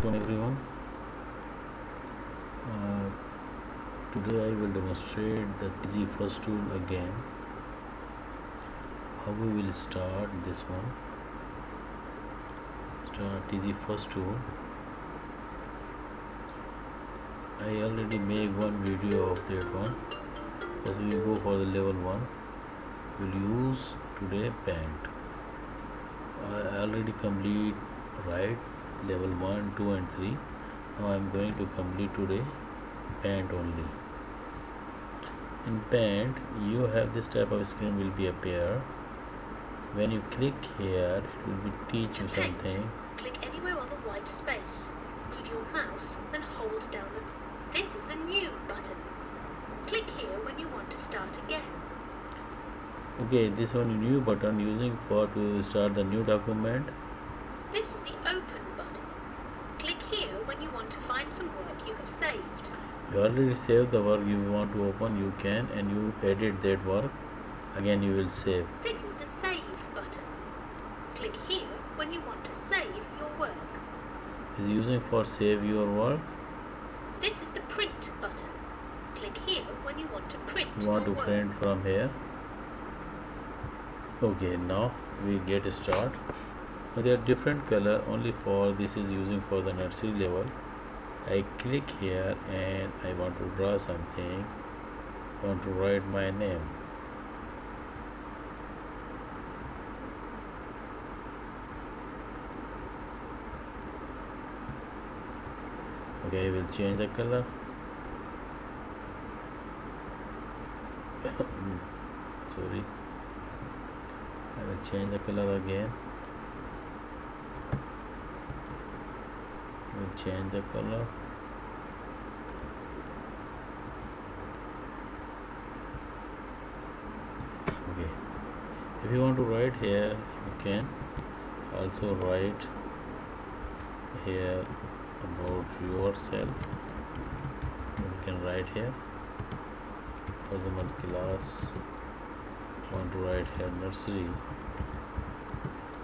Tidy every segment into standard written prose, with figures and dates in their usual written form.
Welcome everyone. Uh, Today I will demonstrate the Tizzy First Tool again. How we will start this one. Start Tizzy First Tool. I already made one video of that one. As we go for the level 1, we'll use today paint. I already complete right level 1, 2 and 3. Now I am going to complete today paint only. In paint you have this type of screen will be appear. When you click here, it will be teach you something. Click anywhere on the white space. Move your mouse and hold down the... This is the new button. Click here when you want to start again. Okay, this one new button using for to start the new document. This is the open button. Click here when you want to find some work you have saved. You already saved the work you want to open, you can, and you edit that work. Again you will save. This is the save button. Click here when you want to save your work. Is using for save your work. This is the print button. Click here when you want to print You want to your print work. from here. Okay, now we get start. Now there are different color only for this is using for the nursery level. I click here and I want to draw something. I want to write my name. Okay, I will change the color. Sorry, I will change the color again. I will change the color. Okay, if you want to write here, you can also write here about yourself. You can write here for example class. Want to write here nursery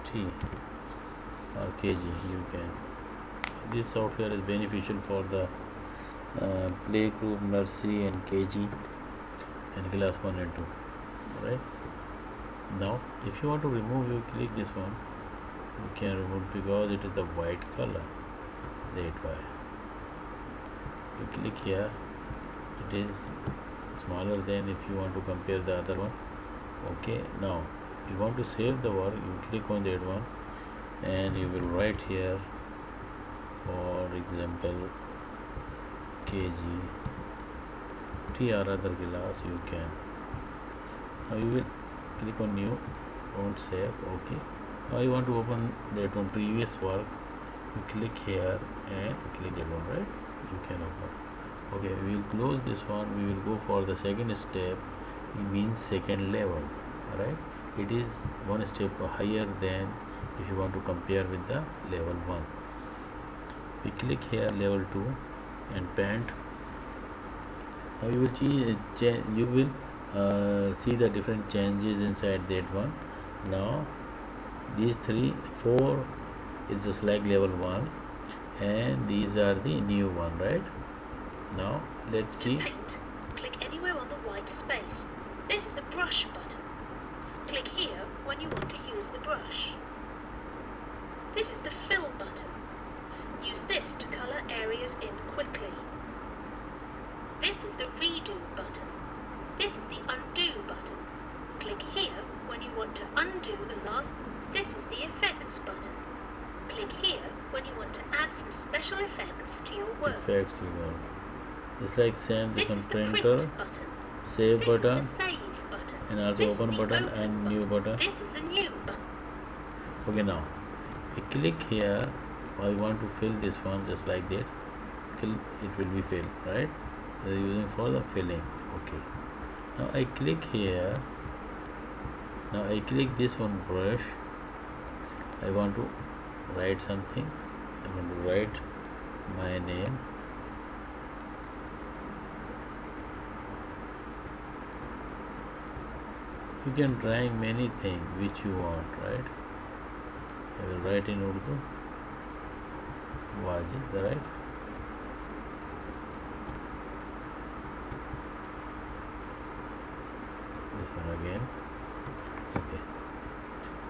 T or KG, you can. This software is beneficial for the play group, nursery and KG and class 1 and 2. Right now if you want to remove, you click this one, you can remove because it is the white color. That why you click here, it is smaller than if you want to compare the other one. Okay, now you want to save the work, you click on that one and you will write here for example KG T or other class, you can. Now you will click on new, don't save. Okay, now you want to open that one previous work, you click here and click it on, right, you can open. Okay, we will close this one. We will go for the second step, it means second level. Right, it is one step higher than if you want to compare with the level 1. We click here level 2 and paint. Now you will you will see the different changes inside that one. Now these 4 is just like level 1 and these are the new one, right? Now let's see. To paint, click anywhere on the white space. This is the brush button. Click here when you want to use the brush. This is the fill button. Use this to color areas in quickly. This is the redo button. This is the undo button. Click here when you want to undo the last. This is the effects button. Click here when you want to add some special effects to your work. Effects you want. It's like same This is different the printer, print button. save This button, is the save button. and also This is open the button open and new button. This is the new button. Okay, now we click here. I want to fill this one just like that. It will be filled, right? They are using for the filling. Okay. Now I click here. Now I click this one brush. I want to write something. I want to write my name. You can try many things which you want, right? I will write in Urdu. Wajid, right? This one again. Okay,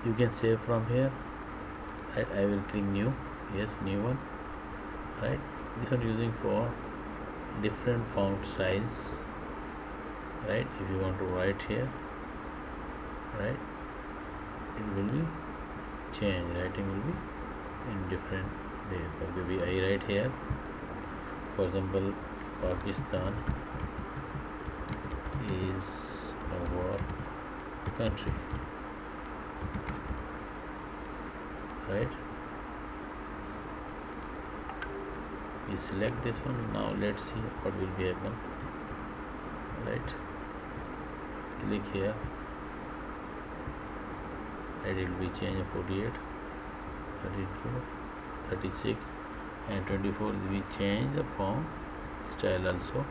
you can save from here, right? I will click new. Yes, new one, right? This one using for different font size, right? If you want to write here, right, it will be change, writing will be in different way. Okay, I write here, for example, Pakistan is our country, right? We select this one. Now let's see what will be happen, right? Click here, right? It will be change 48, 32, 36 and 24. We change the font style also.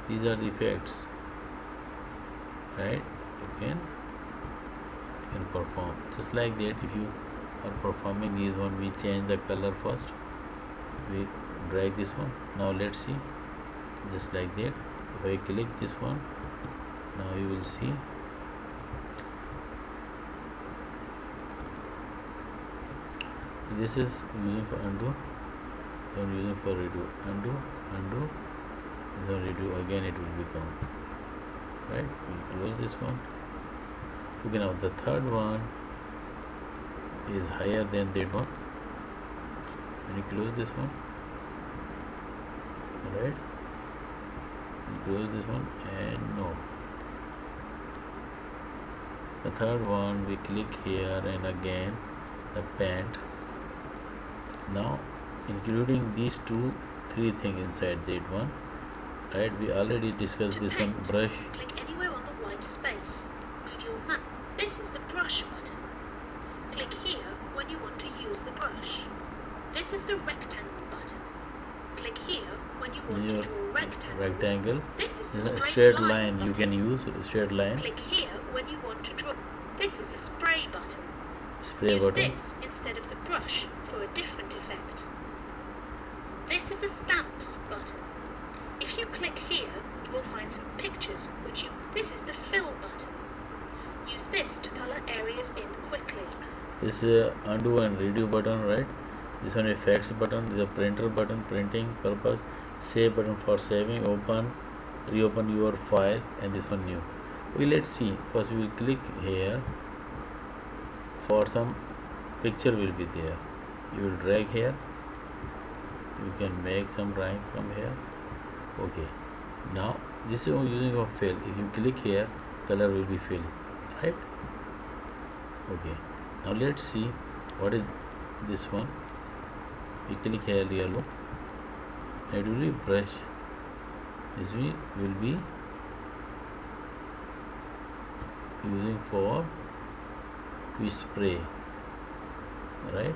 These are the effects, right? You can perform just like that. If you are performing these one, we change the color first, we drag this one. Now let's see, just like that. If I click this one, now you will see this is using for undo, I'm using for redo. Undo, undo, this one redo again, it will become, right? We'll close this one. Okay, now the third one is higher than that one. When you close this one, right, you close this one, and no, the third one we click here, and again the pant. Now including these two three things inside that one, right? We already discussed this one. Brush, click anywhere on the white space. Move your mouse. This is the brush button. Click here when you want to use the brush. This is the rectangle button. Click here when you want to draw rectangle. This is the straight line you can use straight line. Click here when you want to draw. This is the spray button. Use button. This instead of the brush for a different effect. This is the stamps button. If you click here, you will find some pictures this is the fill button. Use this to color areas in quickly. This is undo and redo button, right? This one effects button. This is a printer button, printing purpose. Save button for saving, open, reopen your file, and this one new. Okay, let's see. First we will click here. For some picture will be there. You will drag here. You can make some drawing from here. Okay. Now this is using of fill. If you click here, color will be fill, right? Okay. Now let's see what is this one. We click here yellow. It will be brush. This will be using for to spray, right?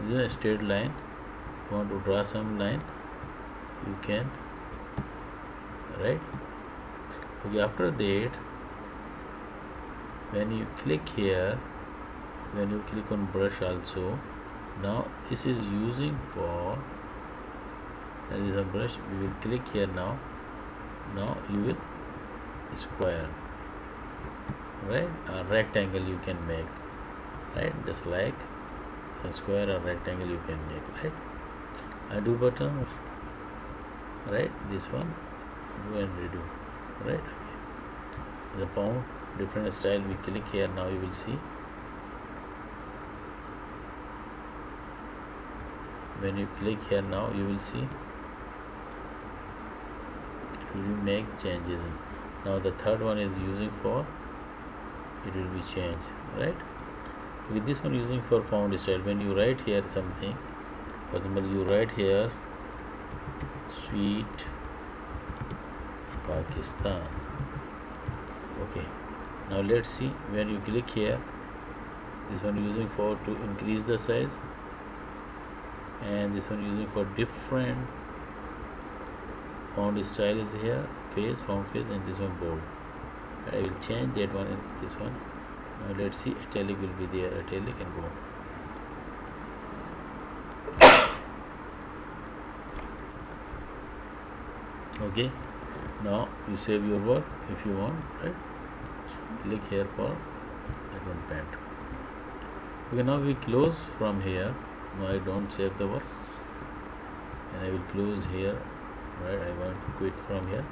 This is a straight line. If you want to draw some line, you can, right? Okay, after that, when you click here, when you click on brush also, now this is using for, that is a brush. We will click here now. Now you will square, right? A rectangle you can make, right? Just like a square or rectangle you can make, right? Undo button, right? This one, undo and redo, right? The found different style. We click here, now you will see. When you click here, now you will see it will make changes. Now the third one is using for, it will be changed, right? With this one using for font style. When you write here something, for example, you write here sweet Pakistan. Okay, now let's see. When you click here, this one using for to increase the size, and this one using for different font style is here, face, font face, and this one bold. I will change that one and this one. Now let's see, italic will be there, italic and bold. Okay, now you save your work if you want, right? Click here for that one paint. Okay, now we close from here. Now I don't save the work and I will close here, right? I want to quit from here.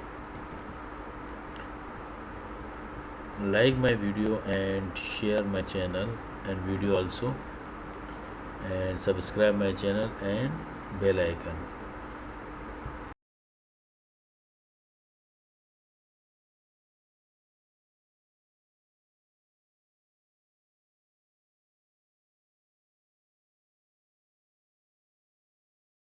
Like my video and share my channel and video also, and subscribe my channel and bell icon.